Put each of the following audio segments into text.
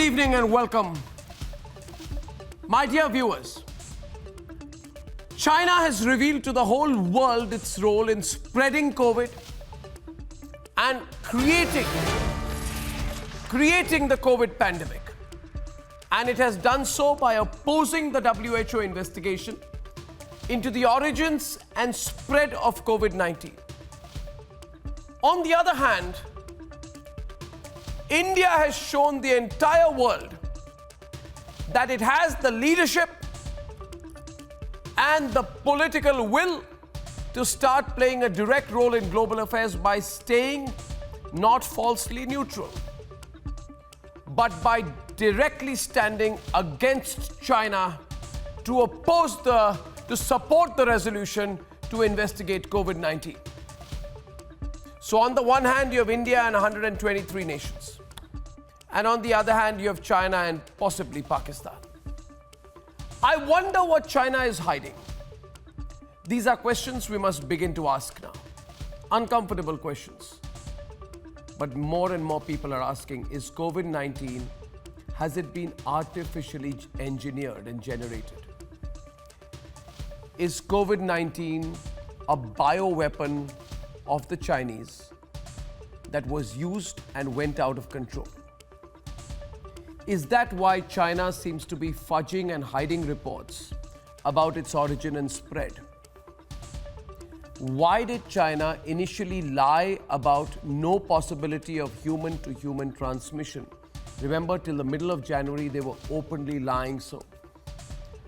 evening and welcome. My dear viewers, China has revealed to the whole world its role in spreading COVID and creating the COVID pandemic. And it has done so by opposing the WHO investigation into the origins and spread of COVID-19. On the other hand, India has shown the entire world that it has the leadership and the political will to start playing a direct role in global affairs by staying not falsely neutral, but by directly standing against China to support the resolution to investigate COVID-19. So on the one hand, you have India and 123 nations. And on the other hand, you have China and possibly Pakistan. I wonder what China is hiding. These are questions we must begin to ask now. Uncomfortable questions. But more and more people are asking, is COVID-19, has it been artificially engineered and generated? Is COVID-19 a bioweapon of the Chinese that was used and went out of control? Is that why China seems to be fudging and hiding reports about its origin and spread? Why did China initially lie about no possibility of human-to-human transmission? Remember, till the middle of January, they were openly lying so.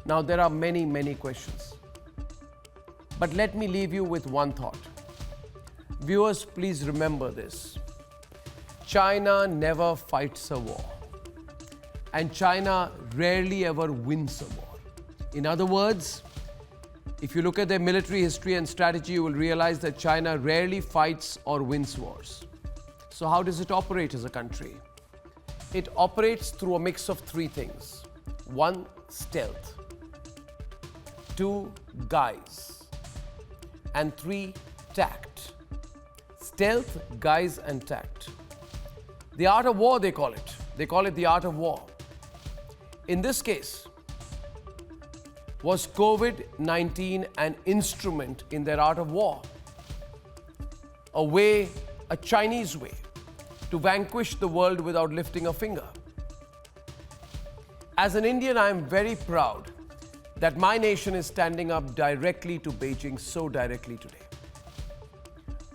Now, there are many, many questions. But let me leave you with one thought. Viewers, please remember this. China never fights a war. And China rarely ever wins a war. In other words, if you look at their military history and strategy, you will realize that China rarely fights or wins wars. So how does it operate as a country? It operates through a mix of three things. 1, stealth. 2, guise. And 3, tact. Stealth, guise, and tact. The art of war, they call it. They call it the art of war. In this case, was COVID-19 an instrument in their art of war? A Chinese way to vanquish the world without lifting a finger. As an Indian, I am very proud that my nation is standing up directly to Beijing so directly today.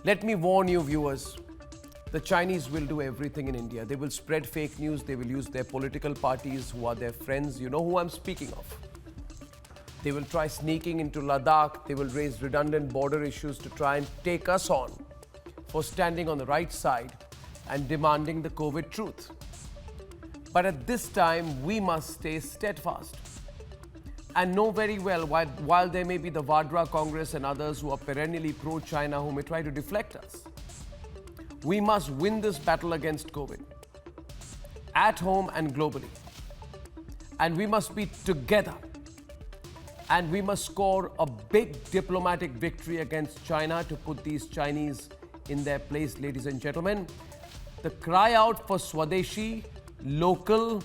Let me warn you, viewers, the Chinese will do everything in India. They will spread fake news. They will use their political parties who are their friends. You know who I'm speaking of. They will try sneaking into Ladakh. They will raise redundant border issues to try and take us on for standing on the right side and demanding the COVID truth. But at this time, we must stay steadfast and know very well while there may be the Vadra Congress and others who are perennially pro-China who may try to deflect us. We must win this battle against COVID, at home and globally. And we must be together. And we must score a big diplomatic victory against China to put these Chinese in their place, ladies and gentlemen. The cry out for Swadeshi, local,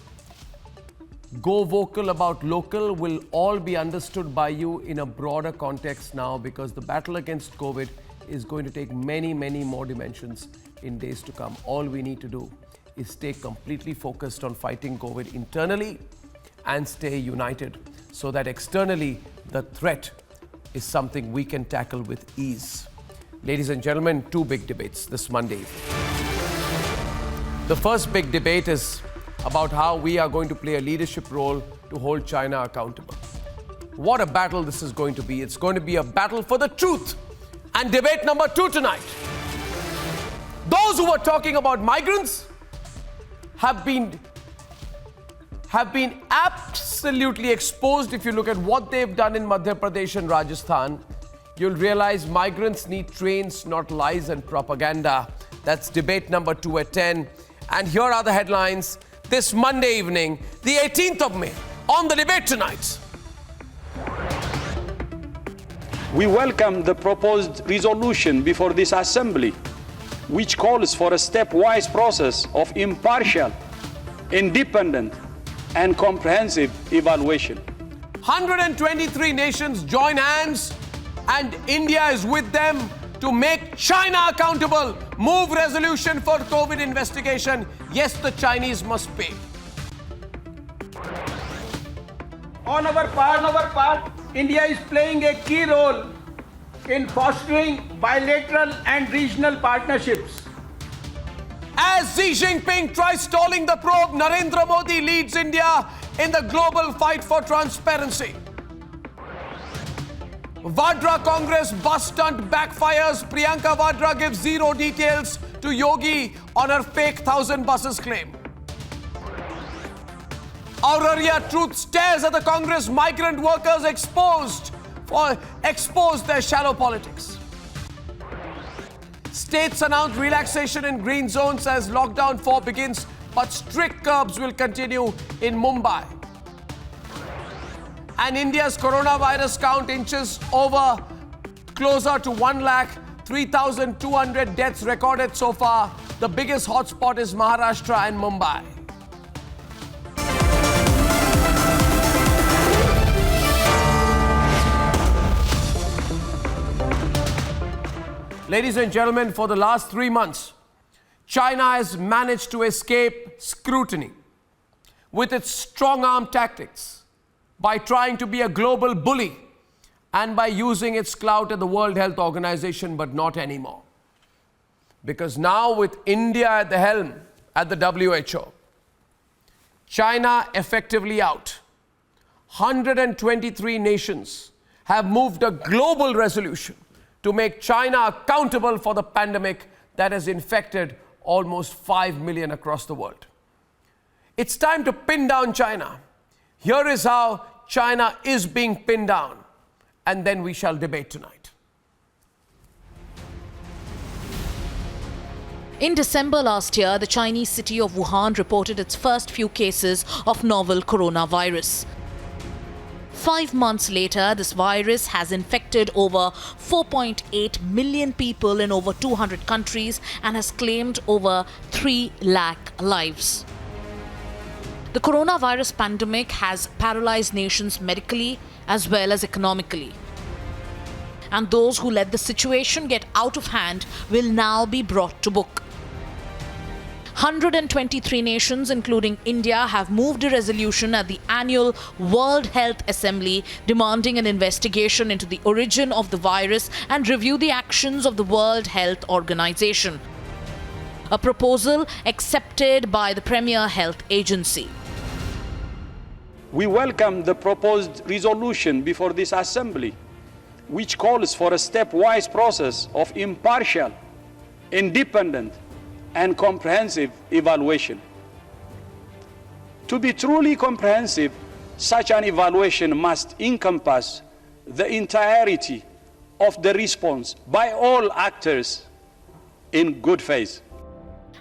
go vocal about local will all be understood by you in a broader context now, because the battle against COVID is going to take many, many more dimensions in days to come. All we need to do is stay completely focused on fighting COVID internally and stay united so that externally the threat is something we can tackle with ease. Ladies and gentlemen, 2 big debates this Monday evening. The first big debate is about how we are going to play a leadership role to hold China accountable. What a battle this is going to be. It's going to be a battle for the truth. And debate number 2 tonight. Those who were talking about migrants have been absolutely exposed. If you look at what they've done in Madhya Pradesh and Rajasthan, you'll realize migrants need trains, not lies and propaganda. That's debate number 2 at 10. And here are the headlines this Monday evening, the 18th of May, on the debate tonight. We welcome the proposed resolution before this Assembly, which calls for a stepwise process of impartial independent, and comprehensive evaluation. 123 nations join hands, and India is with them to make China accountable. Move resolution for COVID investigation. Yes, the Chinese must pay. On our part, India is playing a key role in fostering bilateral and regional partnerships. As Xi Jinping tries stalling the probe, Narendra Modi leads India in the global fight for transparency. Vadra Congress bus stunt backfires. Priyanka Vadra gives zero details to Yogi on her fake 1,000 buses claim. Auraria Truth stares at the Congress migrant workers expose their shallow politics. States announce relaxation in green zones as lockdown 4 begins, but strict curbs will continue in Mumbai. And India's coronavirus count inches over closer to 1,03,200 deaths recorded so far. The biggest hotspot is Maharashtra and Mumbai. Ladies and gentlemen, for the last 3 months, China has managed to escape scrutiny with its strong-arm tactics by trying to be a global bully and by using its clout at the World Health Organization, but not anymore. Because now with India at the helm at the WHO, China effectively out, 123 nations have moved a global resolution to make China accountable for the pandemic that has infected almost 5 million across the world. It's time to pin down China. Here is how China is being pinned down, and then we shall debate tonight. In December last year, the Chinese city of Wuhan reported its first few cases of novel coronavirus. 5 months later, this virus has infected over 4.8 million people in over 200 countries and has claimed over 3 lakh lives. The coronavirus pandemic has paralyzed nations medically as well as economically. And those who let the situation get out of hand will now be brought to book. 123 nations, including India, have moved a resolution at the annual World Health Assembly demanding an investigation into the origin of the virus and review the actions of the World Health Organization. A proposal accepted by the Premier Health Agency. We welcome the proposed resolution before this assembly, which calls for a stepwise process of impartial, independent, and comprehensive evaluation. To be truly comprehensive, such an evaluation must encompass the entirety of the response by all actors in good faith.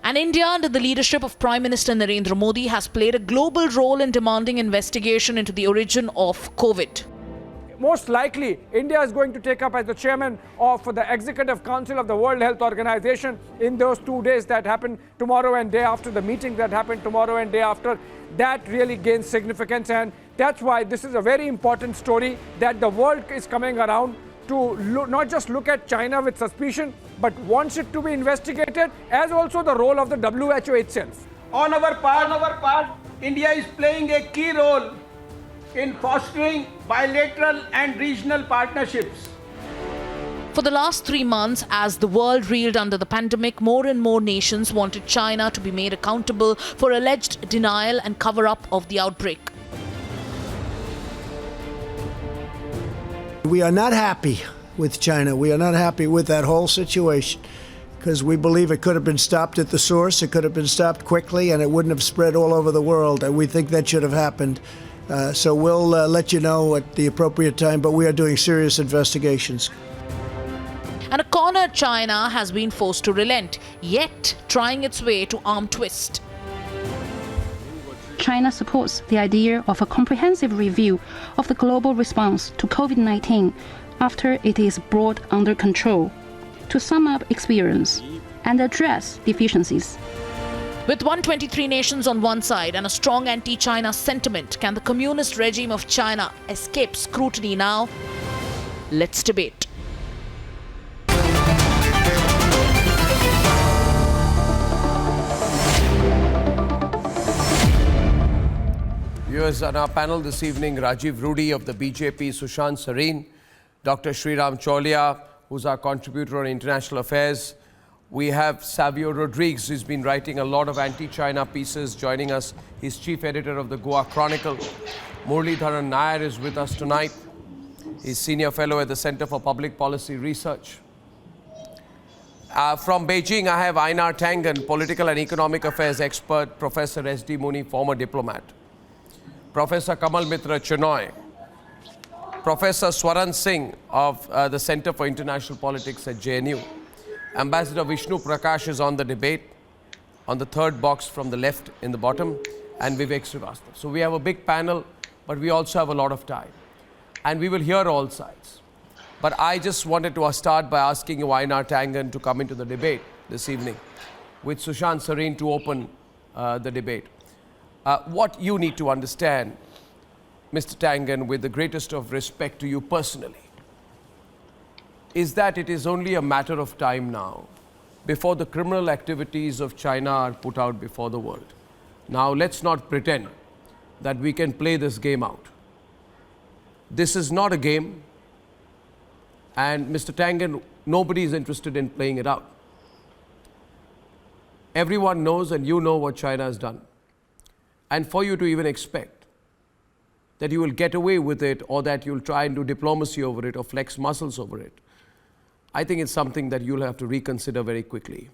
And India, under the leadership of Prime Minister Narendra Modi, has played a global role in demanding investigation into the origin of COVID. Most likely, India is going to take up as the chairman of the Executive Council of the World Health Organization in those 2 days that happen tomorrow and day after, the meeting that happened tomorrow and day after. That really gains significance, and that's why this is a very important story that the world is coming around to not just look at China with suspicion, but wants it to be investigated, as also the role of the WHO itself. On our part, India is playing a key role in fostering bilateral and regional partnerships. For the last 3 months, as the world reeled under the pandemic, more and more nations wanted China to be made accountable for alleged denial and cover-up of the outbreak. We are not happy with China. We are not happy with that whole situation because we believe it could have been stopped at the source, it could have been stopped quickly, and it wouldn't have spread all over the world. And we think that should have happened. So we'll let you know at the appropriate time, but we are doing serious investigations. And a cornered China has been forced to relent, yet trying its way to arm twist. China supports the idea of a comprehensive review of the global response to COVID-19 after it is brought under control, to sum up experience and address deficiencies. With 123 nations on one side and a strong anti-China sentiment, can the communist regime of China escape scrutiny now? Let's debate. Viewers, on our panel this evening, Rajiv Rudy of the BJP, Sushant Sareen, Dr. Sriram Cholia, who's our contributor on international affairs. We have Savio Rodriguez, who's been writing a lot of anti-China pieces, joining us. He's chief editor of the Goa Chronicle. Muralidharan Nair is with us tonight. He's senior fellow at the Center for Public Policy Research. From Beijing, I have Einar Tangen, political and economic affairs expert, Professor S.D. Muni, former diplomat. Professor Kamal Mitra Chenoy, Professor Swaran Singh of the Center for International Politics at JNU. Ambassador Vishnu Prakash is on the debate, on the third box from the left in the bottom, and Vivek Srivastava. So we have a big panel, but we also have a lot of time. And we will hear all sides. But I just wanted to start by asking you, Einar Tangen, to come into the debate this evening, with Sushant Sareen to open the debate. What you need to understand, Mr. Tangen, with the greatest of respect to you personally, is that it is only a matter of time now before the criminal activities of China are put out before the world. Now, let's not pretend that we can play this game out. This is not a game, and Mr. Tangen, nobody is interested in playing it out. Everyone knows, and you know what China has done. And for you to even expect that you will get away with it, or that you'll try and do diplomacy over it or flex muscles over it, I think it's something that you'll have to reconsider very quickly.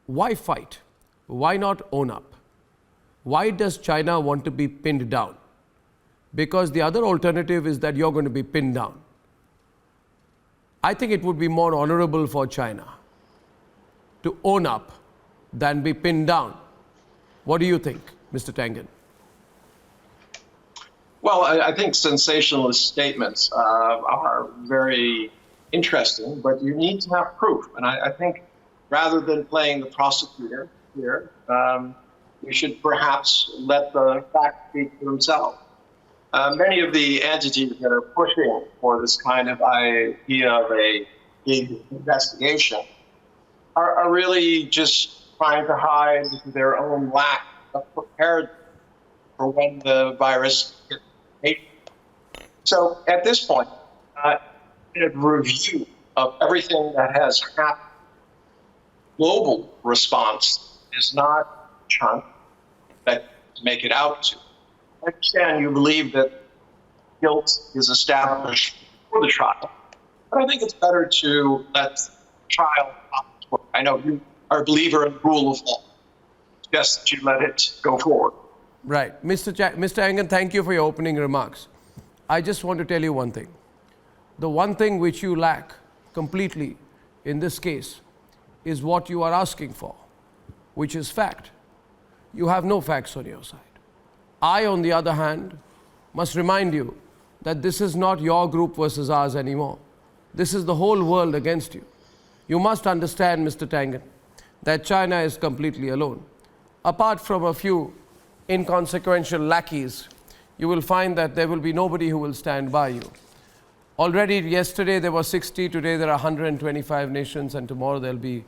Why fight? Why not own up? Why does China want to be pinned down? Because the other alternative is that you're going to be pinned down. I think it would be more honorable for China to own up than be pinned down. What do you think, Mr. Tangen? Well, I think sensationalist statements are very interesting, but you need to have proof. And I think rather than playing the prosecutor here, we should perhaps let the facts speak for themselves. Many of the entities that are pushing for this kind of idea of a big investigation are really just trying to hide their own lack of preparedness for when the virus hits. So at this point, a review of everything that has happened, global response is not a chunk that to make it out to. I understand you believe that guilt is established for the trial, but I think it's better to let the trial work. I know you are a believer in the rule of law. Just that you let it go forward. Right. Mr. Tangen, thank you for your opening remarks. I just want to tell you one thing. The one thing which you lack completely in this case is what you are asking for, which is fact. You have no facts on your side. I, on the other hand, must remind you that this is not your group versus ours anymore. This is the whole world against you. You must understand, Mr. Tangen, that China is completely alone. Apart from a few inconsequential lackeys, you will find that there will be nobody who will stand by you. Already yesterday there were 60, today there are 125 nations, and tomorrow there'll be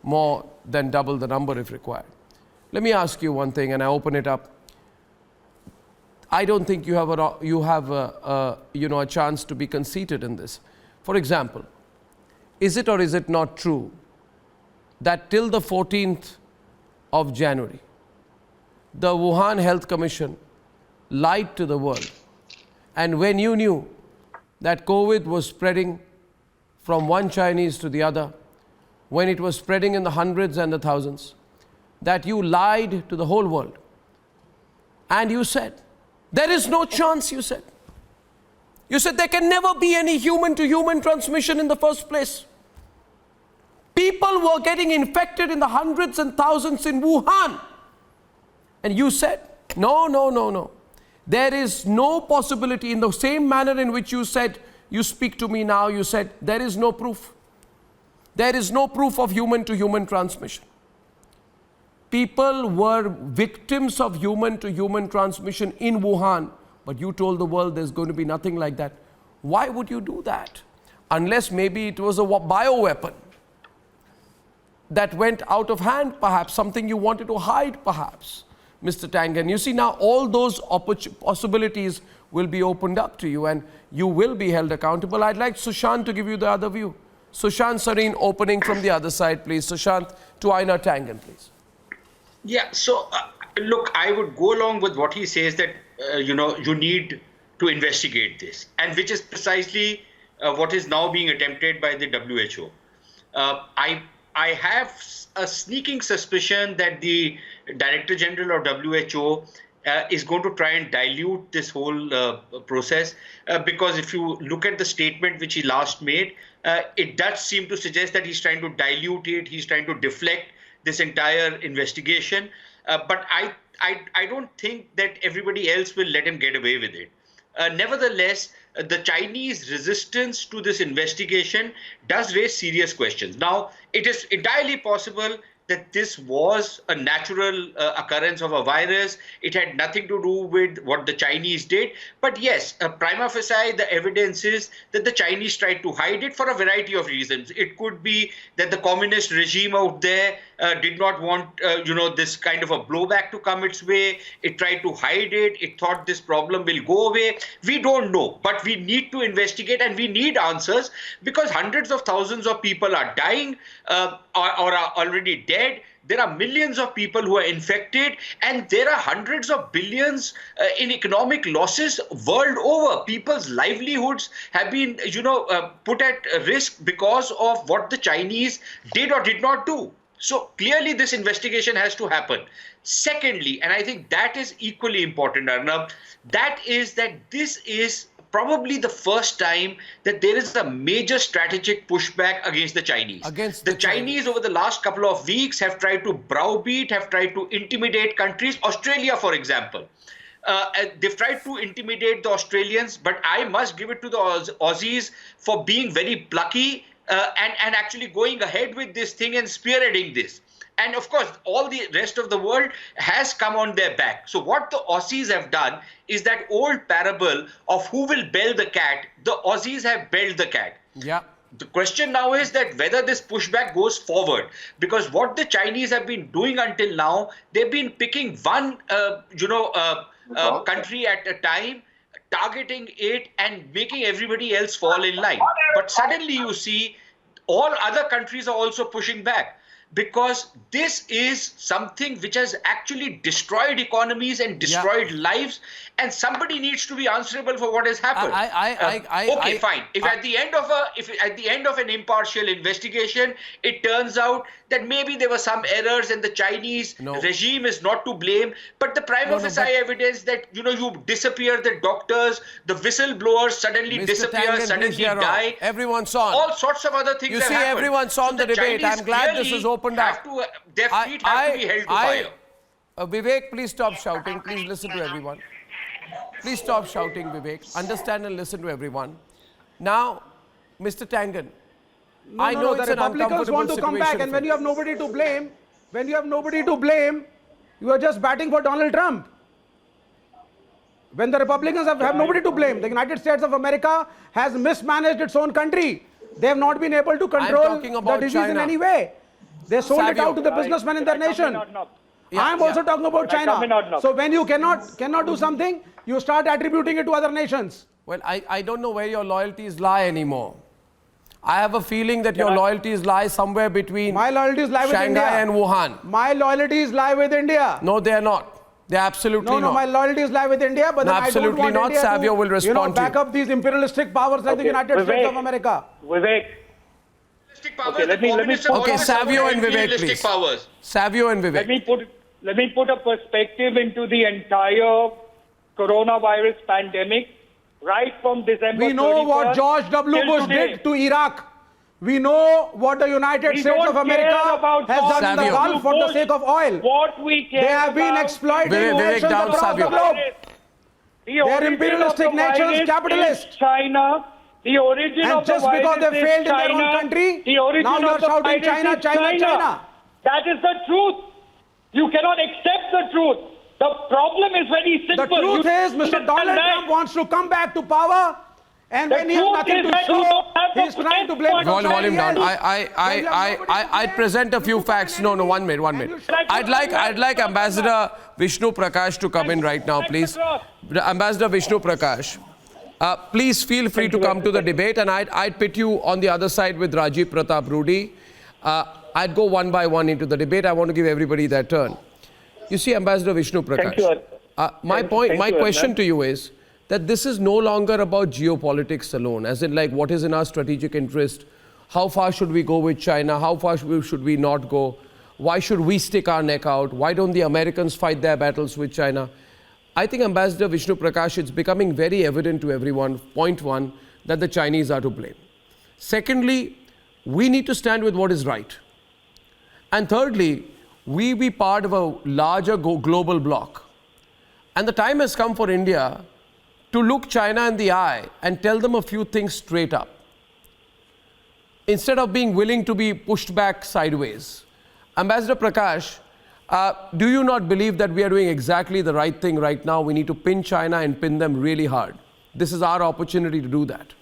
more than double the number if required. Let me ask you one thing, and I open it up. I don't think you have a chance to be conceited in this. For example, is it or is it not true that till the 14th of January, the Wuhan Health Commission lied to the world? And when you knew that COVID was spreading from one Chinese to the other, when it was spreading in the hundreds and the thousands, that you lied to the whole world. And you said, there is no chance, you said. You said there can never be any human-to-human transmission in the first place. People were getting infected in the hundreds and thousands in Wuhan. And you said, no. There is no possibility. In the same manner in which you said, you speak to me now, you said, there is no proof. There is no proof of human-to-human transmission. People were victims of human-to-human transmission in Wuhan, but you told the world there's going to be nothing like that. Why would you do that? Unless maybe it was a bioweapon that went out of hand, perhaps, something you wanted to hide, perhaps, Mr. Tangan. You see, now all those possibilities will be opened up to you and you will be held accountable. I'd like Sushant to give you the other view. Sushant Sareen, opening from the other side, please. Sushant, to Aina Tangan, please. Yeah, so look, I would go along with what he says that, you need to investigate this, and which is precisely what is now being attempted by the WHO. I have a sneaking suspicion that the Director General of WHO is going to try and dilute this whole process because if you look at the statement which he last made, it does seem to suggest that he's trying to dilute it, he's trying to deflect this entire investigation. But I don't think that everybody else will let him get away with it. Nevertheless, the Chinese resistance to this investigation does raise serious questions. Now, it is entirely possible that this was a natural occurrence of a virus. It had nothing to do with what the Chinese did. But yes, prima facie, the evidence is that the Chinese tried to hide it for a variety of reasons. It could be that the communist regime out there did not want, this kind of a blowback to come its way. It tried to hide it. It thought this problem will go away. We don't know, but we need to investigate and we need answers because hundreds of thousands of people are dying or are already dead. There are millions of people who are infected and there are hundreds of billions in economic losses world over. People's livelihoods have been, put at risk because of what the Chinese did or did not do. So clearly this investigation has to happen. Secondly, and I think that is equally important, Arnab, that is that this is probably the first time that there is a major strategic pushback against the Chinese. The Chinese over the last couple of weeks have tried to browbeat, have tried to intimidate countries. Australia, for example. They've tried to intimidate the Australians, but I must give it to the Aussies for being very plucky and actually going ahead with this thing and spearheading this. And of course, all the rest of the world has come on their back. So what the Aussies have done is that old parable of who will bell the cat. The Aussies have belled the cat. Yeah. The question now is that whether this pushback goes forward, because what the Chinese have been doing until now, they've been picking one, country at a time, targeting it and making everybody else fall in line. But suddenly you see all other countries are also pushing back. Because this is something which has actually destroyed economies and destroyed lives, and somebody needs to be answerable for what has happened. Fine. If at the end of an impartial investigation, it turns out that maybe there were some errors and the Chinese regime is not to blame, but the prima facie evidence that you disappear the doctors, the whistleblowers suddenly disappear, suddenly die. Everyone's on. All sorts of other things. You see, everyone's on the debate. I'm glad this is opened up. Their feet have to be held to fire. Vivek, please stop shouting. Please listen to everyone. Please stop shouting, Vivek. Understand and listen to everyone. Now, Mr. Tangan, I know it's an uncomfortable situation. The Republicans want to come back, and when you have nobody to blame, you are just batting for Donald Trump. When the Republicans have nobody to blame, the United States of America has mismanaged its own country. They have not been able to control the disease in any way. They sold it out to the businessmen in their nation. I am also talking about China. So when you cannot do something, you start attributing it to other nations. Well, I don't know where your loyalties lie anymore. I have a feeling that your loyalties lie somewhere between Shanghai and Wuhan. My loyalties lie with India. No, they are not. They're absolutely not. No, my loyalties lie with India, but then I don't want India Savio will respond to back up these imperialistic powers like the United States of America. Vivek. Savio and Vivek, please. Savio and Vivek. Let me put a perspective into the entire coronavirus pandemic. Right from December 31st. We know what George W. Bush did to Iraq. We know what the United States of America has done in the Gulf for the sake of oil. What we care They have been exploiting nations across the globe. They are imperialistic nations, capitalists. China. The origin and of just the because they failed in their own country, now you are shouting China, China, China. That is the truth. You cannot accept the truth. The problem is very The simple. truth You is, Mr. Donald Trump wants to come back to power, and when he has nothing to show, he's trying to blame Volume down. Chinese. I'd present a few facts. No, 1 minute, 1 minute. I'd like Ambassador Vishnu Prakash to come in right now, please. Ambassador Vishnu Prakash, please feel free to come to the debate, and I'd pit you on the other side with Rajiv Pratap Rudy. I'd go one by one into the debate. I want to give everybody their turn. You see, Ambassador Vishnu Prakash, my question to you is that this is no longer about geopolitics alone, as in like what is in our strategic interest, how far should we go with China, how far should we not go, why should we stick our neck out, why don't the Americans fight their battles with China? I think, Ambassador Vishnu Prakash, it's becoming very evident to everyone, point one, that the Chinese are to blame. Secondly, we need to stand with what is right. And thirdly, we be part of a larger global bloc. And the time has come for India to look China in the eye and tell them a few things straight up, instead of being willing to be pushed back sideways. Ambassador Prakash, do you not believe that we are doing exactly the right thing right now? We need to pin China and pin them really hard. This is our opportunity to do that.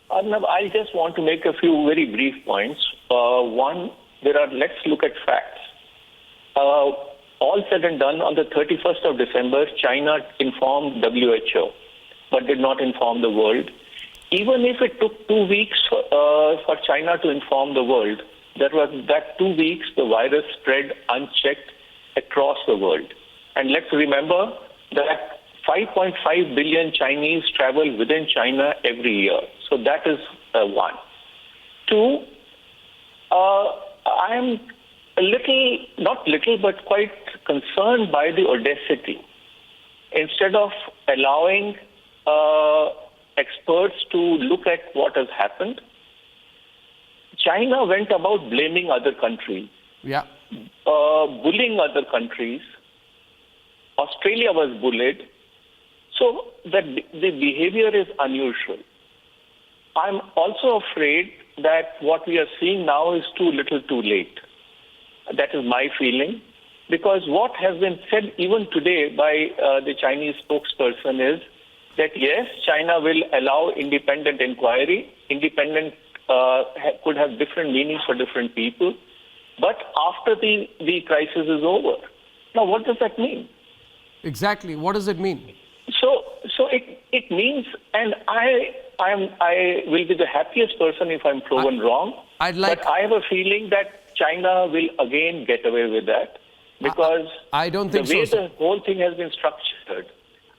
Arnab, I just want to make a few very brief points. One, let's look at facts. All said and done, on the 31st of December, China informed WHO, but did not inform the world. Even if it took 2 weeks for China to inform the world, that 2 weeks the virus spread unchecked across the world. And let's remember that 5.5 billion Chinese travel within China every year. So that is one. Two, I am but quite concerned by the audacity. Instead of allowing experts to look at what has happened, China went about blaming other countries, bullying other countries. Australia was bullied. So the behavior is unusual. I'm also afraid that what we are seeing now is too little too late. That is my feeling, because what has been said even today by the Chinese spokesperson is that yes, China will allow independent inquiry. Independent could have different meanings for different people, but after the crisis is over. Now, what does that mean? Exactly. What does it mean? So it means, and I will be the happiest person if I'm proven wrong. But I have a feeling that China will again get away with that, because I don't think the way so. the whole thing has been structured,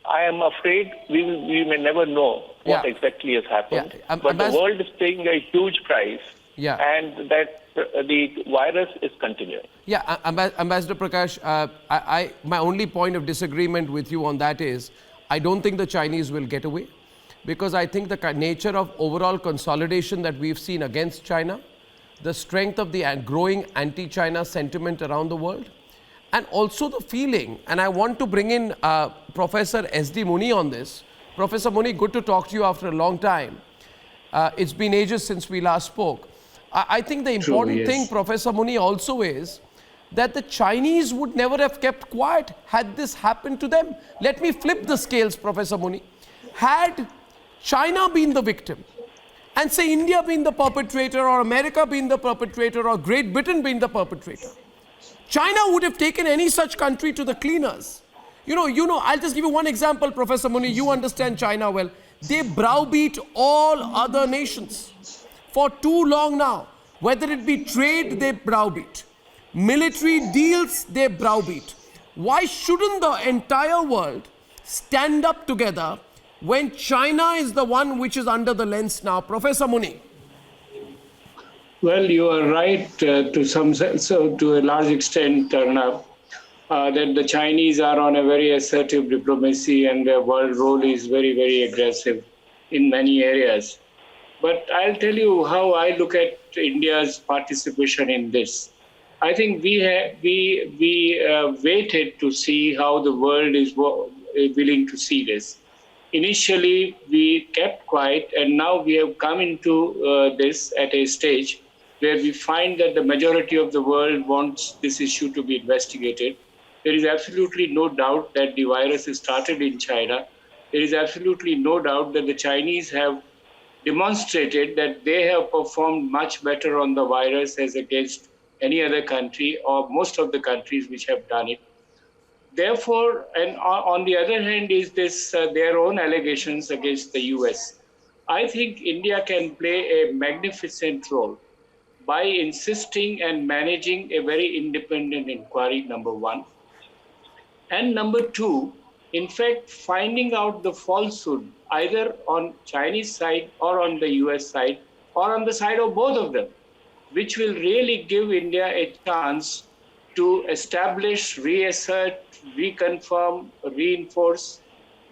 I am afraid we may never know what exactly has happened. But the world is paying a huge price, and that the virus is continuing. Yeah, Ambassador Prakash, my only point of disagreement with you on that is, I don't think the Chinese will get away, because I think the nature of overall consolidation that we've seen against China, the strength of the growing anti-China sentiment around the world, and also the feeling, and I want to bring in Professor S.D. Muni on this. Professor Muni, good to talk to you after a long time. It's been ages since we last spoke. I think the important thing, Professor Muni, also is that the Chinese would never have kept quiet had this happened to them. Let me flip the scales, Professor Muni. Had China been the victim, and say India being the perpetrator, or America being the perpetrator, or Great Britain being the perpetrator, China would have taken any such country to the cleaners. You know, I'll just give you one example, Professor Muni. You understand China well. They browbeat all other nations for too long now. Whether it be trade, they browbeat. Military deals, they browbeat. Why shouldn't the entire world stand up together when China is the one which is under the lens now? Professor Muni. Well, you are right to some sense, so to a large extent, Arnab, that the Chinese are on a very assertive diplomacy, and their world role is very, very aggressive in many areas. But I'll tell you how I look at India's participation in this. I think we waited to see how the world is willing to see this. Initially, we kept quiet, and now we have come into this at a stage where we find that the majority of the world wants this issue to be investigated. There is absolutely no doubt that the virus is started in China. There is absolutely no doubt that the Chinese have demonstrated that they have performed much better on the virus as against any other country or most of the countries which have done it. Therefore, and on the other hand is this their own allegations against the US. I think India can play a magnificent role by insisting and managing a very independent inquiry, number one. And number two, in fact, finding out the falsehood either on Chinese side or on the US side or on the side of both of them, which will really give India a chance to establish, reassert, reconfirm, reinforce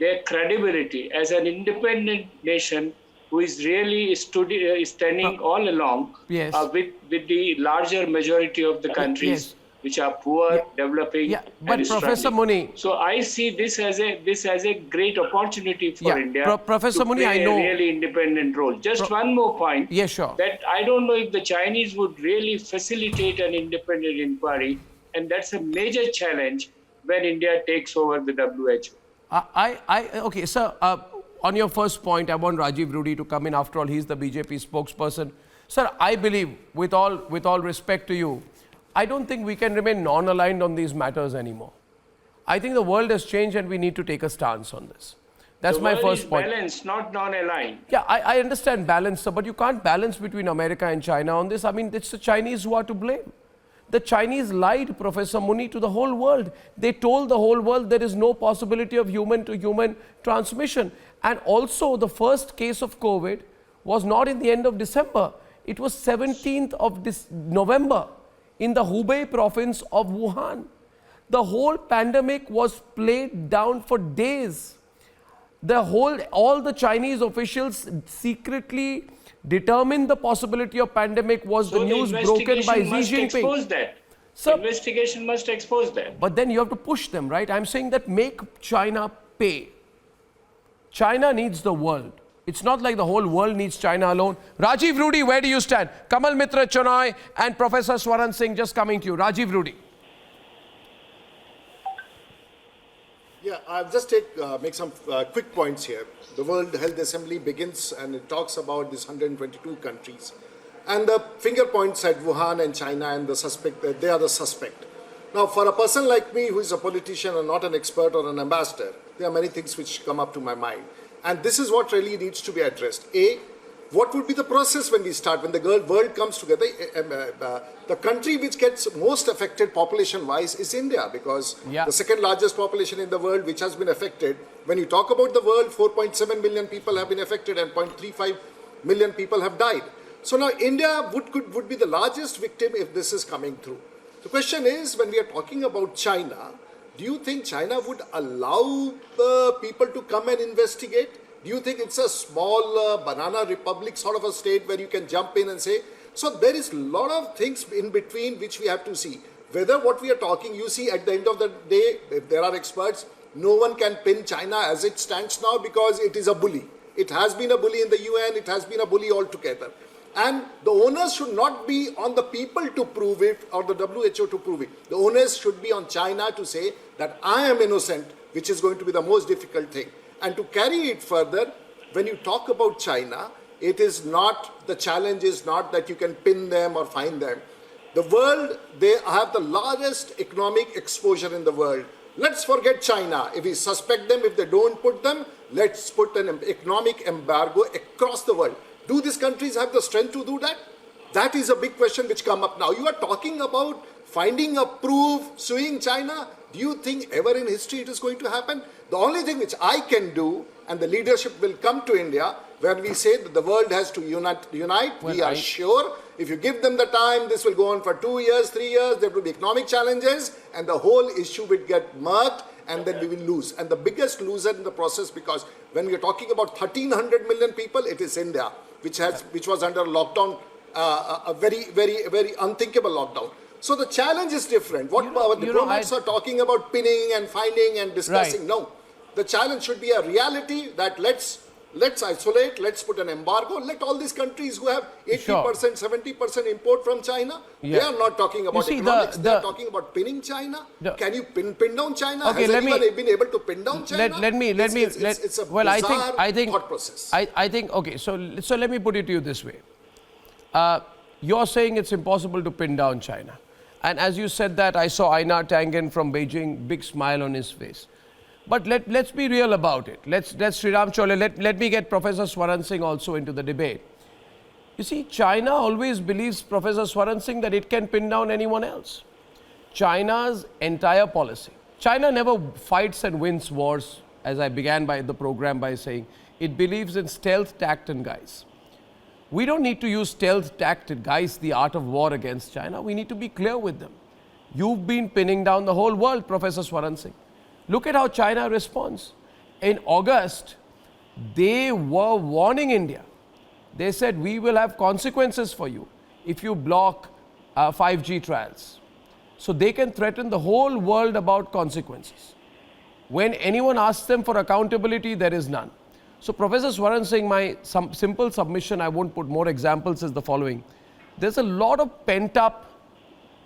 their credibility as an independent nation who is really standing all along with the larger majority of the countries which are poor, developing, but and Professor struggling. Muni, So I see this as a great opportunity for India Professor to Muni, play I know a really independent role. Just one more point. Yes, sure. That I don't know if the Chinese would really facilitate an independent inquiry, and that's a major challenge when India takes over the WHO. Okay, sir, on your first point, I want Rajiv Rudy to come in. After all, he's the BJP spokesperson. Sir, I believe, with all respect to you, I don't think we can remain non-aligned on these matters anymore. I think the world has changed and we need to take a stance on this. That's my first point. Balanced, not non-aligned. Yeah, I understand balance, sir, but you can't balance between America and China on this. I mean, it's the Chinese who are to blame. The Chinese lied, Professor Muni, to the whole world. They told the whole world there is no possibility of human-to-human transmission. And also, the first case of COVID was not in the end of December. It was 17th of November in the Hubei province of Wuhan. The whole pandemic was played down for days. All the Chinese officials secretly determined the possibility of pandemic. Was the news broken by Xi Jinping? Expose that. Sir, investigation must expose that. But then you have to push them, right? I'm saying that make China pay. China needs the world. It's not like the whole world needs China alone. Rajiv Rudy, where do you stand? Kamal Mitra Chenoy and Professor Swaran Singh, just coming to you. Rajiv Rudy. Yeah, I'll just make some quick points here. The World Health Assembly begins and it talks about these 122 countries. And the finger points at Wuhan and China and the suspect, they are the suspect. Now, for a person like me who is a politician and not an expert or an ambassador, there are many things which come up to my mind. And this is what really needs to be addressed. A, what would be the process when we start, when the world comes together? The country which gets most affected population-wise is India, because the second largest population in the world which has been affected. When you talk about the world, 4.7 million people have been affected and 0.35 million people have died. So now India would be the largest victim if this is coming through. The question is, when we are talking about China, do you think China would allow people to come and investigate? Do you think it's a small banana republic sort of a state where you can jump in and say? So there is a lot of things in between which we have to see. Whether what we are talking, you see at the end of the day, if there are experts, no one can pin China as it stands now because it is a bully. It has been a bully in the UN, it has been a bully altogether. And the onus should not be on the people to prove it or the WHO to prove it. The onus should be on China to say that I am innocent, which is going to be the most difficult thing. And to carry it further, when you talk about China, it is not, the challenge is not that you can pin them or find them. The world, they have the largest economic exposure in the world. Let's forget China. If we suspect them, if they don't put them, let's put an economic embargo across the world. Do these countries have the strength to do that? That is a big question which come up now. You are talking about finding a proof, suing China. Do you think ever in history it is going to happen? The only thing which I can do, and the leadership will come to India, where we say that the world has to unite. Well, we are sure if you give them the time, this will go on for 2 years, 3 years, there will be economic challenges, and the whole issue will get murked, and then we will lose. And the biggest loser in the process, because when we are talking about 1,300 million people, it is India, which was under lockdown, a very unthinkable lockdown. So the challenge is different. What our diplomats are talking about pinning and finding and discussing, no. The challenge should be a reality that let's Let's isolate, let's put an embargo, let all these countries who have 80%, 70% import from China, they are not talking about economics, they are talking about pinning China. Can you pin down China? Okay, Has anyone been able to pin down China? It's a bizarre thought process. I think, okay, so let me put it to you this way. You're saying it's impossible to pin down China. And as you said that, I saw Einar Tangen from Beijing, big smile on his face. But let's be real about it. Let's Sriram Cholia, let me get Professor Swaran Singh also into the debate. You see, China always believes, Professor Swaran Singh, that it can pin down anyone else. China's entire policy. China never fights and wins wars, as I began by the program by saying. It believes in stealth, tact and guise. We don't need to use stealth, tact and guise, the art of war against China. We need to be clear with them. You've been pinning down the whole world, Professor Swaran Singh. Look at how China responds. In August, they were warning India. They said, we will have consequences for you if you block 5G trials. So they can threaten the whole world about consequences. When anyone asks them for accountability, there is none. So Professor Swaran Singh, my simple submission, I won't put more examples, is the following. There's a lot of pent-up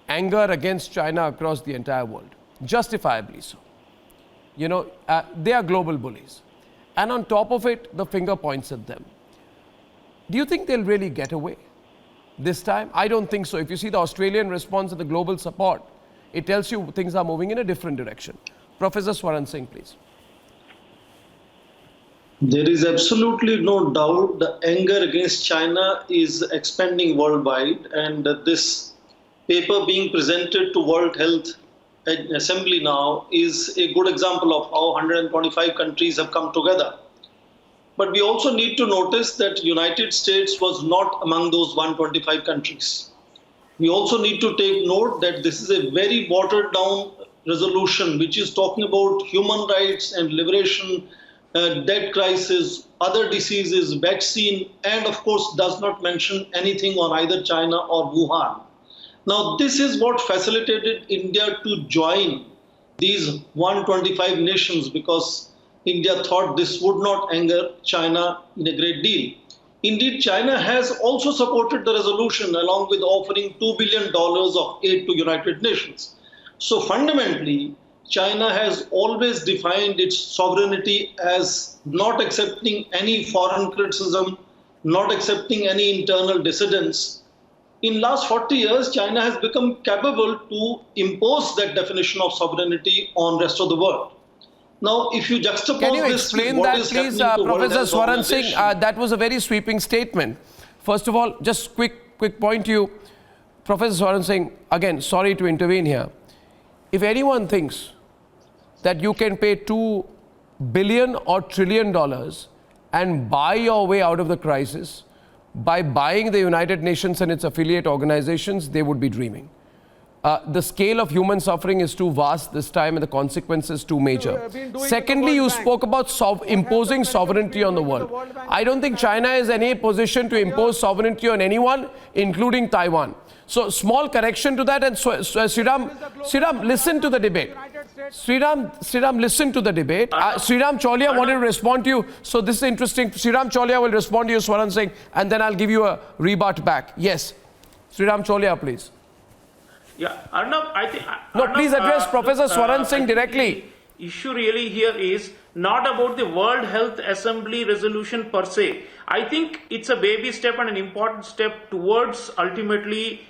anger against China across the entire world, justifiably so. You know, they are global bullies. And on top of it, the finger points at them. Do you think they'll really get away this time? I don't think so. If you see the Australian response and the global support, it tells you things are moving in a different direction. Professor Swaran Singh, please. There is absolutely no doubt the anger against China is expanding worldwide, and this paper being presented to World Health Assembly now is a good example of how 125 countries have come together. But we also need to notice that United States was not among those 125 countries. We also need to take note that this is a very watered down resolution which is talking about human rights and liberation, debt crisis, other diseases, vaccine, and of course does not mention anything on either China or Wuhan. Now, this is what facilitated India to join these 125 nations, because India thought this would not anger China in a great deal. Indeed, China has also supported the resolution along with offering $2 billion of aid to United Nations. So fundamentally, China has always defined its sovereignty as not accepting any foreign criticism, not accepting any internal dissidence. In last 40 years, China has become capable to impose that definition of sovereignty on rest of the world. Now, if you juxtapose Can you this explain with what that, is please, happening to Professor World Health Swaran Singh? Organization, That was a very sweeping statement. First of all, just quick point to you, Professor Swaran Singh. Again, sorry to intervene here. If anyone thinks that you can pay $2 billion or $1 trillion and buy your way out of the crisis by buying the United Nations and its affiliate organizations, they would be dreaming. The scale of human suffering is too vast this time and the consequences too major. Secondly, you spoke about imposing sovereignty on the world. I don't think China is in any position to impose sovereignty on anyone, including Taiwan. So small correction to that, and Sriram, listen to the debate. Sriram, listen to the debate. Sriram Cholia wanted to respond to you. So this is interesting. Sriram Cholia will respond to you, Swaran Singh, and then I'll give you a rebut back. Yes. Sriram Cholia, please. Yeah, Arnab, I think... No, please address Professor Swaran Singh directly. The issue really here is not about the World Health Assembly resolution per se. I think it's a baby step and an important step towards ultimately,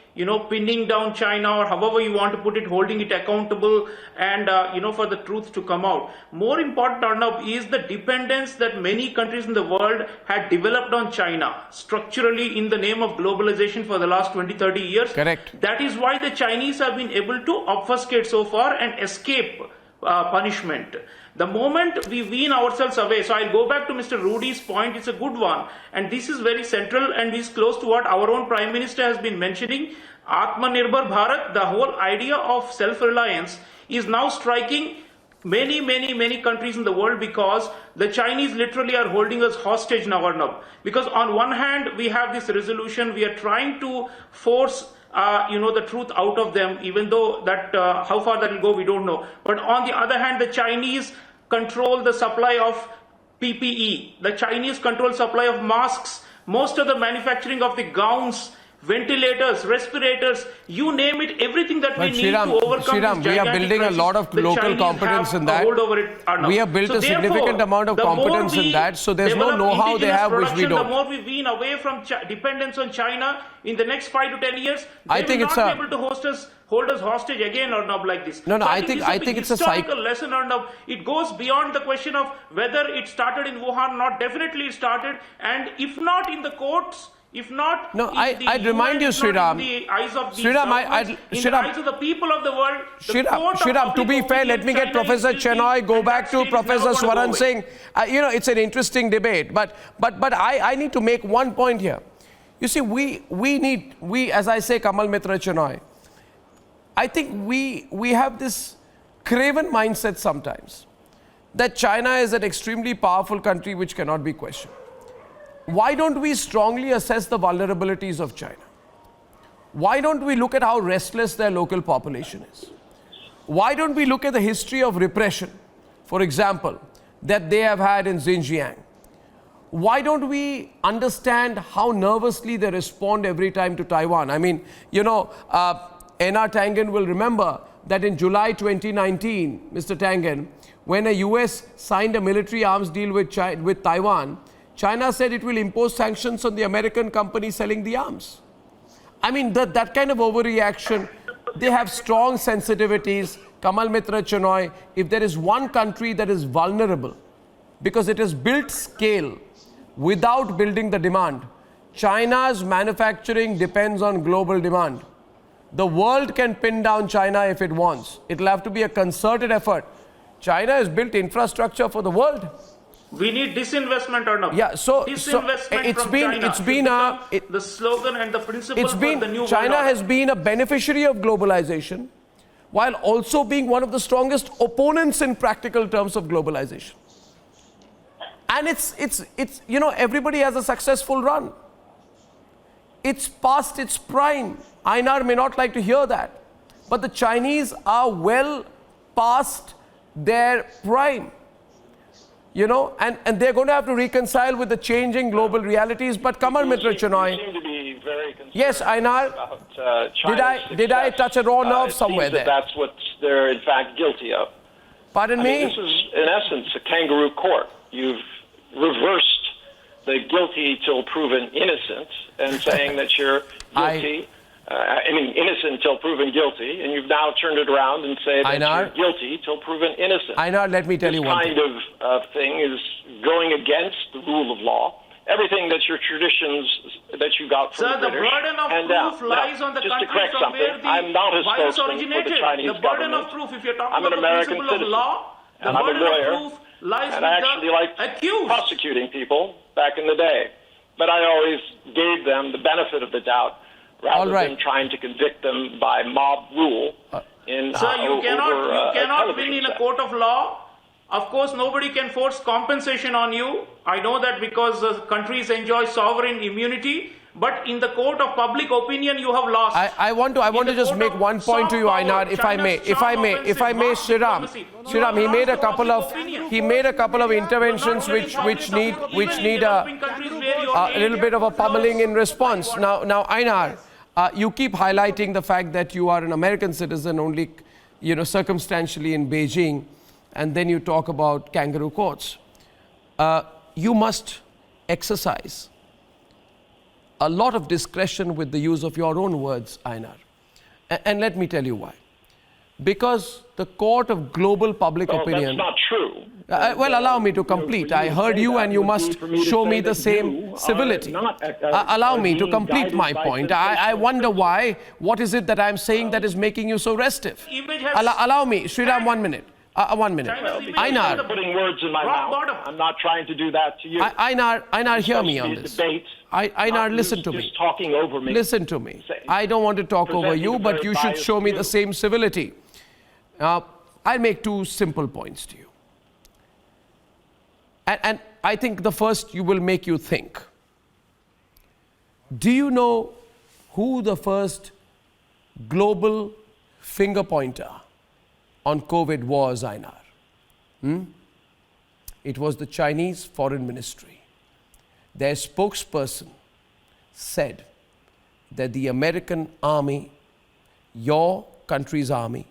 pinning down China, or however you want to put it, holding it accountable and, for the truth to come out. More important, Arnab, is the dependence that many countries in the world had developed on China structurally in the name of globalization for the last 20-30 years. Correct. That is why the Chinese have been able to obfuscate so far and escape punishment. The moment we wean ourselves away, so I'll go back to Mr. Rudy's point, it's a good one, and this is very central and is close to what our own Prime Minister has been mentioning. Atmanirbhar Bharat, the whole idea of self-reliance, is now striking many countries in the world, because the Chinese literally are holding us hostage now, Arnab. Because on one hand, we have this resolution, we are trying to force the truth out of them, even though that how far that will go, we don't know. But on the other hand, the Chinese control the supply of PPE, the Chinese controlled supply of masks, most of the manufacturing of the gowns, ventilators, respirators, you name it, everything that we need to overcome this gigantic we are building crisis, a lot of the local Chinese competence have in a that. hold over it, Arnab. We have built So a significant therefore, amount of the more competence we in that, so there's no develop know-how they indigenous have which we production, don't. The more we wean away from dependence on China in the next 5 to 10 years, I they think will it's not be able to hold us hostage again, Arnab, like this. No, So I think it's a historical lesson, Arnab. It goes beyond the question of whether it started in Wuhan or not. Definitely it started, and if not in the courts, if not, no, I'd remind you, Sriram. In the eyes of the Sriram, in the eyes of the people of the world. Sriram, to be fair, let me get Professor Chenoy, go back to Professor Swaran Singh. It's an interesting debate, but I need to make one point here. You see, we as I say, Kamal Mitra Chenoy, I think we have this craven mindset sometimes that China is an extremely powerful country which cannot be questioned. Why don't we strongly assess the vulnerabilities of China? Why don't we look at how restless their local population is? Why don't we look at the history of repression, for example, that they have had in Xinjiang? Why don't we understand how nervously they respond every time to Taiwan? I mean, N.R. Tangen will remember that in July 2019, Mr. Tangen, when a US signed a military arms deal with Taiwan, China said it will impose sanctions on the American company selling the arms. I mean, that kind of overreaction, they have strong sensitivities. Kamal Mitra Chenoy, if there is one country that is vulnerable because it has built scale without building the demand, China's manufacturing depends on global demand. The world can pin down China if it wants. It'll have to be a concerted effort. China has built infrastructure for the world. We need disinvestment or not? Yeah, so disinvestment from China. The slogan and the principle for the new China world has been a beneficiary of globalization, while also being one of the strongest opponents in practical terms of globalization. And it's everybody has a successful run. It's past its prime. Einar may not like to hear that, but the Chinese are well past their prime. And they're going to have to reconcile with the changing global realities. But Kamal Mitra Chenoy. You seem to be very concerned yes, Einar. About Did I touch a raw nerve somewhere there? That's what they're in fact guilty of. Pardon me? This is in essence a kangaroo court. You've reversed the guilty till proven innocent and saying that you're guilty. Innocent till proven guilty, and you've now turned it around and say that you're guilty till proven innocent. Einar, let me tell you one thing. This kind of thing is going against the rule of law. Everything that your traditions that you got from the British. Sir, the burden of proof lies on the country from where the virus originated. The burden of proof, if you're talking about the principle of law, the burden of proof lies with the accused. Prosecuting people back in the day. But I always gave them the benefit of the doubt, rather than trying to convict them by mob rule. Sir, you cannot win in a court of law. Of course, nobody can force compensation on you. I know that because countries enjoy sovereign immunity. But in the court of public opinion, you have lost. I want to just make one point to you, Einar, if I may, Sriram, he made a couple of interventions which need a little bit of a pummeling in response. Now, Einar, you keep highlighting the fact that you are an American citizen only, circumstantially in Beijing, and then you talk about kangaroo courts. You must exercise a lot of discretion with the use of your own words, Einar. And let me tell you why. Because the court of global public opinion... That's not true. Well, allow me to complete. I heard you and you must show me the same civility. Allow me to complete my point. I wonder why. What is it that I'm saying that is making you so restive? Allow me, Sriram, 1 minute. 1 minute. Einar. Putting words in my mouth. I'm not trying to do that to you. Einar, hear me on this. Einar, listen to me. Just talking over me. Listen to me. I don't want to talk over you, but you should show me the same civility. I'll make two simple points to you. And I think the first will make you think. Do you know who the first global finger pointer on COVID was, Einar? It was the Chinese Foreign Ministry. Their spokesperson said that the American army, your country's army,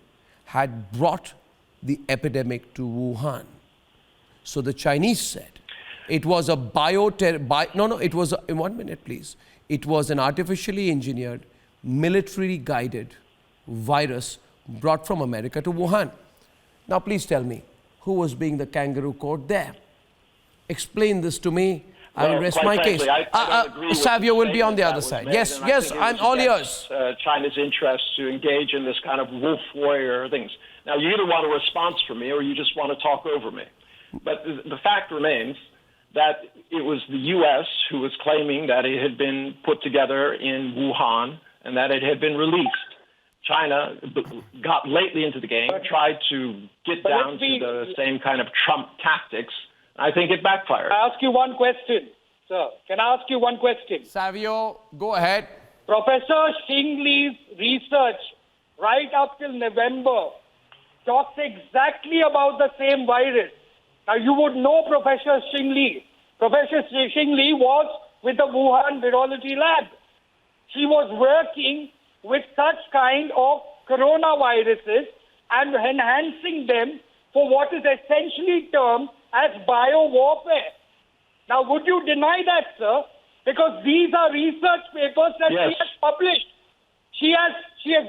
had brought the epidemic to Wuhan. So the Chinese said it was a one minute please. It was an artificially engineered, military guided virus brought from America to Wuhan. Now please tell me, who was being the kangaroo court there? Explain this to me. I will rest my case. Savio will be on the other side. Yes, I'm all ears. China's interest to engage in this kind of wolf warrior things. Now, you either want a response from me or you just want to talk over me. But the fact remains that it was the U.S. who was claiming that it had been put together in Wuhan and that it had been released. China got lately into the game, tried to get down to the same kind of Trump tactics. I think it backfired. Can I ask you one question, sir? Can I ask you one question? Savio, go ahead. Professor Xing Li's research right up till November talks exactly about the same virus. Now, you would know Professor Xing Li. Professor Xing Li was with the Wuhan Virology Lab. She was working with such kind of coronaviruses and enhancing them for what is essentially termed as biowarfare. Now, would you deny that, sir? Because these are research papers that she has published. She has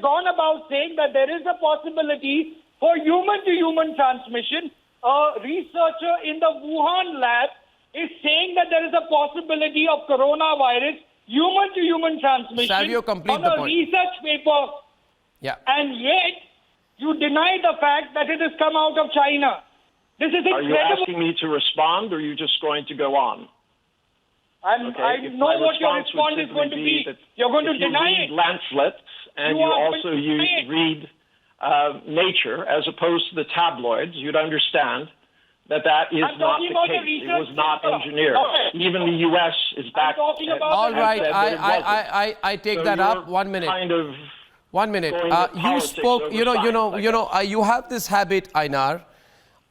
gone about saying that there is a possibility for human-to-human transmission. A researcher in the Wuhan lab is saying that there is a possibility of coronavirus human-to-human transmission Savio, complete on the a point. research paper. Yeah. And yet, you deny the fact that it has come out of China. This is incredible. Are you asking me to respond or are you just going to go on? I know what your response is going to be. You're going to deny it. If you read Lancelets and you also read Nature as opposed to the tabloids, you'd understand that is not the case. It was not engineered. Even the U.S. is back. All right, I take that up. 1 minute. One minute. You spoke. You have this habit, Einar,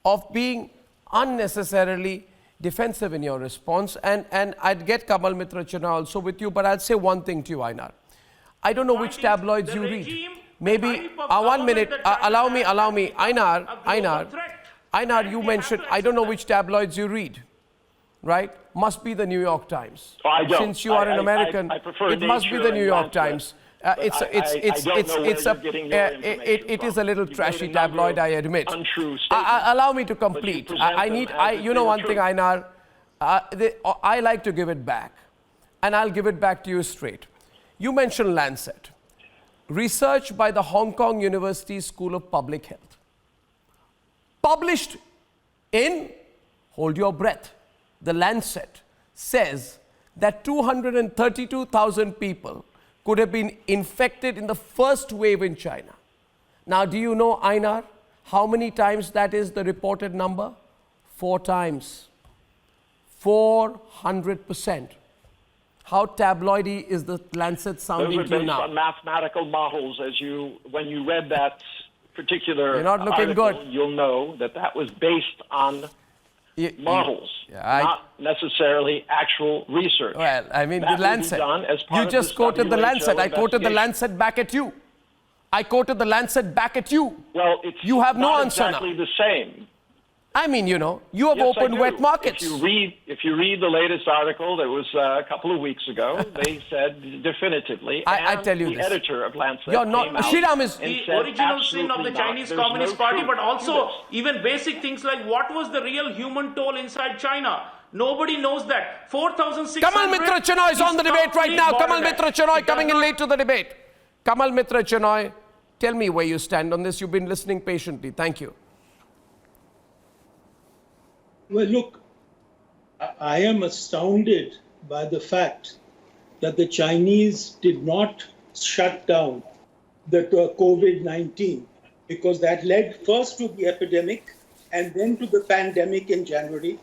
of being unnecessarily defensive in your response, and I'd get Kamal Mitra Chana also with you, but I'll say one thing to you, Einar. I don't know which tabloids you read. Maybe 1 minute. Allow me. Einar, you mentioned, I don't know which tabloids you read, right? Must be the New York Times. I don't. Since you are an American, I prefer it must be the New York Times. It is a little trashy tabloid, I admit. Untrue allow me to complete. You know one thing, Einar, I like to give it back, and I'll give it back to you straight. You mentioned Lancet. Research by the Hong Kong University School of Public Health. Published in, hold your breath, the Lancet says that 232,000 people could have been infected in the first wave in China. Now, do you know, Einar, how many times that is the reported number? 4 times. 400%. How tabloidy is the Lancet sounding to you now? Those are based on mathematical models. When you read that particular You're not looking article, good. You'll know that was based on models, not necessarily actual research. Well, I mean, that the Lancet. You just quoted the Lancet. I quoted the Lancet back at you. Well, you have no not answer exactly now. the same. I mean, you have opened wet markets. If you read the latest article that was a couple of weeks ago, they said definitively. I tell you the this. editor of Lancet You're not. came out Sriram is the said original sin of the absolutely Chinese not. There's Communist no Party, truth but to also this. even basic things like what was the real human toll inside China. Nobody knows that. 4,600. Kamal Mitra Chanoy is on the debate right now. Kamal Mitra Chanoy coming in late to the debate. Kamal Mitra Chanoy, tell me where you stand on this. You've been listening patiently. Thank you. Well, look, I am astounded by the fact that the Chinese did not shut down the COVID-19 because that led first to the epidemic and then to the pandemic in January.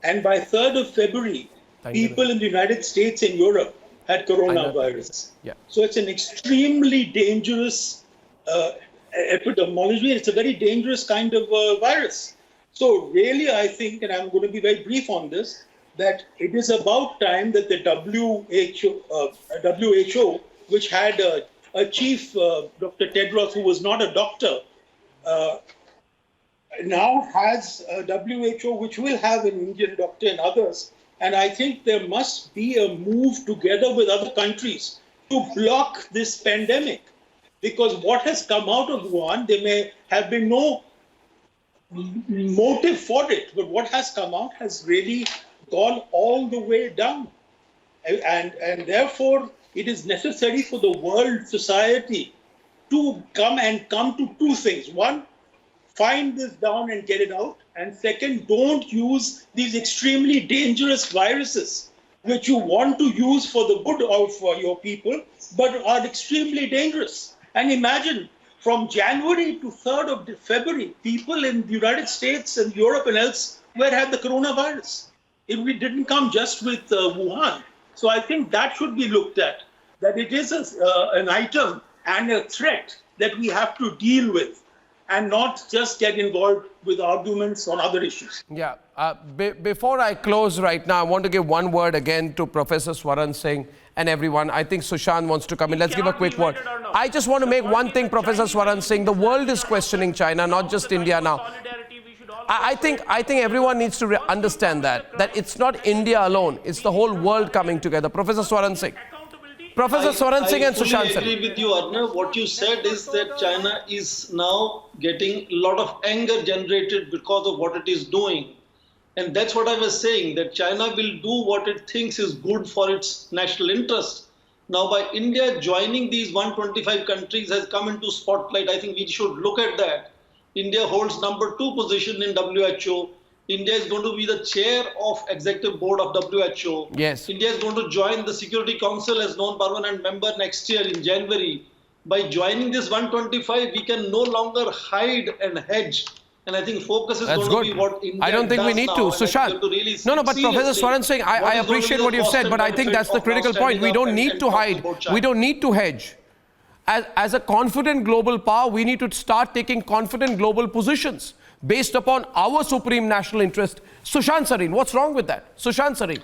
And by 3rd of February, people in the United States and Europe had coronavirus. Yeah. So it's an extremely dangerous epidemiology. It's a very dangerous kind of virus. So really, I think, and I'm going to be very brief on this, that it is about time that the WHO, which had a chief, Dr. Tedros, who was not a doctor, now has a WHO which will have an Indian doctor and others. And I think there must be a move together with other countries to block this pandemic. Because what has come out of Wuhan, there may have been no motive for it, but what has come out has really gone all the way down. And therefore, it is necessary for the world society to come to two things. One, find this down and get it out. And second, don't use these extremely dangerous viruses, which you want to use for the good of your people, but are extremely dangerous. And imagine, from January to 3rd of February, people in the United States and Europe and elsewhere had the coronavirus. It didn't come just with Wuhan. So I think that should be looked at, that it is an item and a threat that we have to deal with, and not just get involved with arguments on other issues. Yeah. Before I close right now, I want to give one word again to Professor Swaran Singh and everyone. I think Sushant wants to come in. Let's give a quick word. I just want to make one thing, Professor Swaran Singh. The world is questioning China, not just India now. I think everyone needs to understand that it's not India alone. It's the whole world coming together. Professor Swaran Singh. Professor Swaran Singh and Sushant Singh. I agree with you, Arnab. What you said is that China is now getting a lot of anger generated because of what it is doing. And that's what I was saying, that China will do what it thinks is good for its national interest. Now, by India joining these 125 countries has come into spotlight. I think we should look at that. India holds number 2 position in WHO. India is going to be the chair of executive board of WHO. Yes. India is going to join the Security Council as non-permanent member next year in January. By joining this 125, we can no longer hide and hedge. And I think focus is going to be what India I don't think we need to. Sushant. Really But Professor Swaran Singh, I appreciate what you've said, but I think that's the critical point. We don't need to hide. We don't need to hedge. As a confident global power, we need to start taking confident global positions based upon our supreme national interest. Sushant Sareen, what's wrong with that? Sushant Sareen.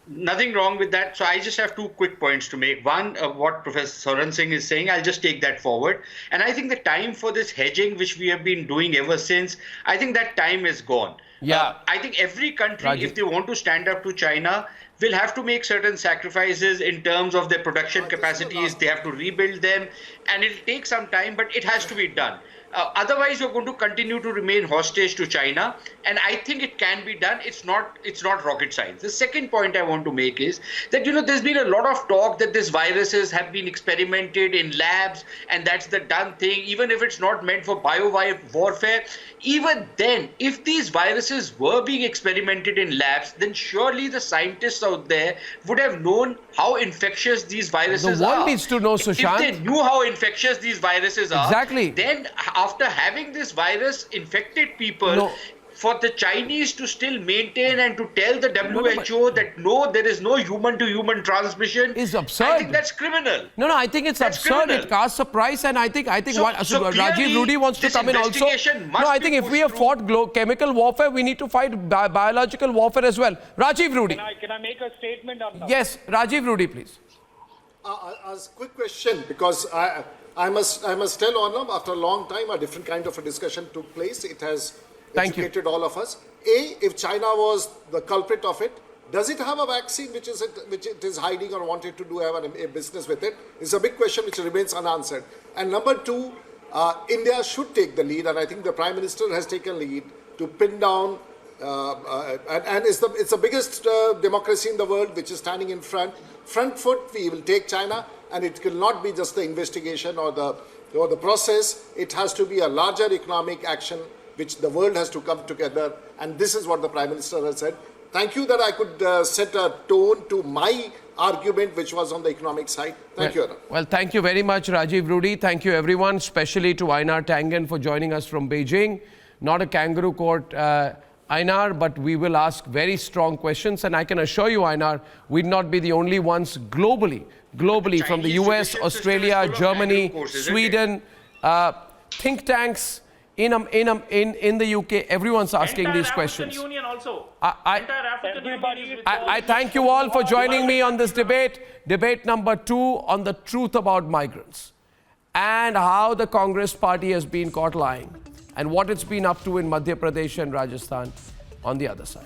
Nothing wrong with that. So I just have 2 quick points to make. One, what Professor Swaran Singh is saying, I'll just take that forward. And I think the time for this hedging, which we have been doing ever since, I think that time is gone. Yeah. I think every country, if they want to stand up to China, will have to make certain sacrifices in terms of their production capacities. They have to rebuild them, and it'll take some time, but it has to be done. Otherwise, you're going to continue to remain hostage to China, and I think it can be done. It's not rocket science. The second point I want to make is that, there's been a lot of talk that these viruses have been experimented in labs, and that's the done thing, even if it's not meant for bio warfare. Even then, if these viruses were being experimented in labs, then surely the scientists out there would have known how infectious these viruses are. The world needs to know, Sushant. If they knew how infectious these viruses are, exactly, then after having this virus infected people, for the Chinese to still maintain and to tell the WHO that no, there is no human-to-human transmission is absurd. I think that's criminal. No, I think it's absurd. Criminal. It casts a price, and I think Rajiv Rudy wants to come in also. No, I think if we have fought chemical warfare, we need to fight biological warfare as well. Rajiv Rudy. Can I make a statement on that? Yes, Rajiv Rudy, please. As a quick question, because I must tell Arnab, after a long time, a different kind of a discussion took place. It has educated all of us. If China was the culprit of it, does it have a vaccine which it is hiding or wanted to have a business with it? It's a big question which remains unanswered. And number 2, India should take the lead, and I think the Prime Minister has taken lead to pin down, and it's the biggest democracy in the world which is standing in front foot. We will take China, and it will not be just the investigation or the process. It has to be a larger economic action which the world has to come together, and this is what the Prime Minister has said. Thank you that I could set a tone to my argument, which was on the economic side. Thank you, Arnab. Well, thank you very much, Rajiv Rudy. Thank you, everyone, especially to Einar Tangen for joining us from Beijing. Not a kangaroo court, Einar, but we will ask very strong questions, and I can assure you, Einar, we'd not be the only ones globally, from the US, Australia, Germany, Sweden, think tanks in the UK, everyone's asking these questions. African Union also. I thank you all for joining me on this debate. Debate number 2 on the truth about migrants and how the Congress party has been caught lying and what it's been up to in Madhya Pradesh and Rajasthan on the other side.